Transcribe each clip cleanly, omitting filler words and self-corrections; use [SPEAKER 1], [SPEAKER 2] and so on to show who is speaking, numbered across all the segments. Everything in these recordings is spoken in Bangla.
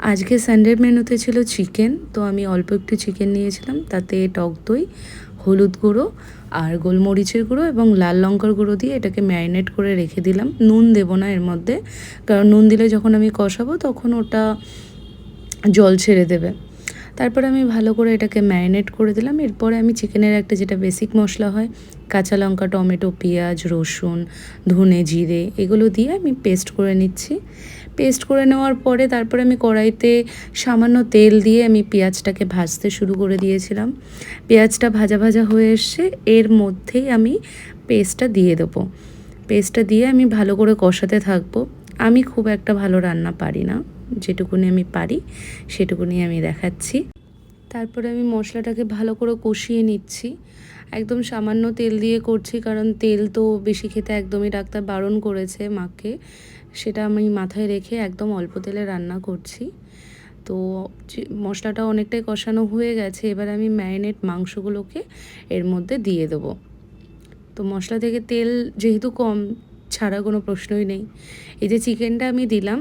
[SPEAKER 1] আজকে সানডের মেনুতে ছিল চিকেন, তো আমি অল্প একটু চিকেন নিয়েছিলাম, তাতে টক দই, হলুদ গুঁড়ো আর গোলমরিচের গুঁড়ো এবং লাল লঙ্কার গুঁড়ো দিয়ে এটাকে ম্যারিনেট করে রেখে দিলাম। নুন দেবো না এর মধ্যে, কারণ নুন দিলে যখন আমি কষাবো তখন ওটা জল ছেড়ে দেবে। তারপরে আমি ভালো করে এটাকে ম্যারিনেট করে দিলাম। এরপরে আমি চিকেনের একটা যেটা বেসিক মশলা হয়, কাঁচা লঙ্কা, টমেটো, পেঁয়াজ, রসুন, ধনে, জিরে, এগুলো দিয়ে আমি পেস্ট করে নিচ্ছি। পেস্ট করে নেওয়ার পরে তারপরে আমি কড়াইতে সামান্য তেল দিয়ে আমি পেঁয়াজটাকে ভাজতে শুরু করে দিয়েছিলাম। পেঁয়াজটা ভাজা ভাজা হয়ে এসছে, এর মধ্যেই আমি পেস্টটা দিয়ে দেবো। পেস্টটা দিয়ে আমি ভালো করে কষাতে থাকবো। আমি খুব একটা ভালো রান্না পারি না, যেটুকুনি আমি পারি সেটুকুনি আমি দেখাচ্ছি। তারপরে আমি মশলাটাকে ভালো করে কষিয়ে নিচ্ছি। একদম সামান্য তেল দিয়ে করছি, কারণ তেল তো বেশি খেতে একদমই ডাক্তার বারণ করেছে মাকে। সেটা আমি মাথায় রেখে একদম অল্প তেলে রান্না করছি। তো মশলাটা অনেকটাই কষানো হয়ে গেছে, এবার আমি ম্যারিনেট মাংসগুলোকে এর মধ্যে দিয়ে দেবো। তো মশলা থেকে তেল যেহেতু কম, ছাড়া কোনো প্রশ্নই নেই। এই যে চিকেনটা আমি দিলাম,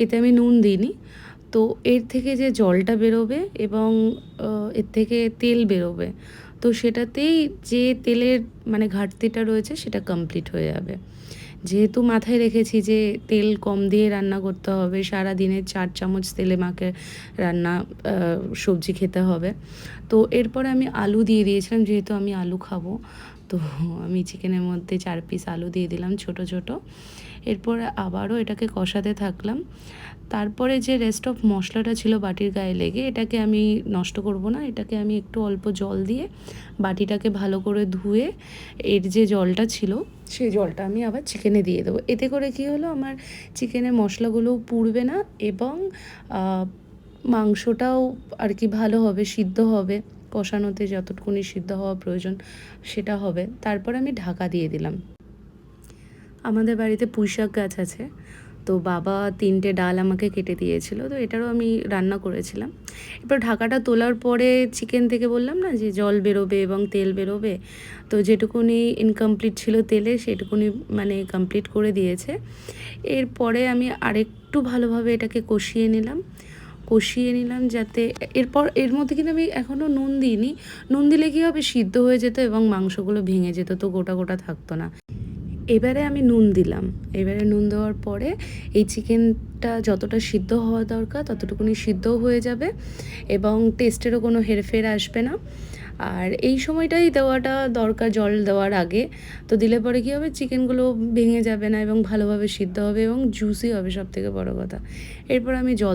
[SPEAKER 1] এতে আমি নুন দিইনি, তো এর থেকে যে জলটা বেরোবে এবং এর থেকে তেল বেরোবে, তো সেটাতেই যে তেলের মানে ঘাটতিটা রয়েছে সেটা কমপ্লিট হয়ে যাবে। যেহেতু মাথায় রেখেছি যে তেল কম দিয়ে রান্না করতে হবে, সারা দিনে 4 চামচ তেলে মাকে রান্না সবজি খেতে হবে। তো এরপরে আমি আলু দিয়ে দিয়েছিলাম, যেহেতু আমি আলু খাবো, তো আমি চিকেনের মধ্যে 4 পিস আলু দিয়ে দিলাম ছোট ছোট। এরপরে আবারও এটাকে কষাতে থাকলাম। তারপরে যে রেস্ট অফ মশলাটা ছিল বাটির গায়ে লেগে, এটাকে আমি নষ্ট করব না, এটাকে আমি একটু অল্প জল দিয়ে বাটিটাকে ভালো করে ধুয়ে এর যে জলটা ছিল সেই জলটা আমি আবার চিকেনে দিয়ে দেবো। এতে করে কী হলো, আমার চিকেনের মশলাগুলোও পুড়বে না এবং মাংসটাও আর কি ভালো হবে, সিদ্ধ হবে, কষানোতে যতটুকুনি সিদ্ধ হওয়া প্রয়োজন সেটা হবে। তারপর আমি ঢাকা দিয়ে দিলাম। আমাদের বাড়িতে পুঁইশাক গাছ আছে, তো বাবা 3টে ডাল আমাকে কেটে দিয়েছিল, তো এটারও আমি রান্না করেছিলাম। এরপর ঢাকাটা তোলার পরে চিকেন থেকে বললাম না যে জল বেরোবে এবং তেল বেরোবে, তো যেটুকুনি ইনকমপ্লিট ছিল তেলে সেটুকুনি মানে কমপ্লিট করে দিয়েছে। এরপরে আমি আরেকটু ভালোভাবে এটাকে কষিয়ে নিলাম যাতে এরপর এর মধ্যে কিন্তু আমি এখনও নুন দিইনি। নুন দিলে কী হবে, সিদ্ধ হয়ে যেত এবং মাংসগুলো ভেঙে যেত, তো গোটা গোটা থাকতো না। এবারে আমি নুন দিলাম। এবারে নুন দেওয়ার পরে এই চিকেনটা যতটা সিদ্ধ হওয়া দরকার ততটুকুনি সিদ্ধও হয়ে যাবে এবং টেস্টেরও কোনো হেরফের আসবে না। আর এই সময়টাই দেওয়াটা দরকার, জল দেওয়ার আগে। তো দিলে পরে কী হবে, চিকেনগুলো ভেঙে যাবে না এবং ভালোভাবে সিদ্ধ হবে এবং জুসি হবে, সবথেকে বড় কথা। এরপর আমি জল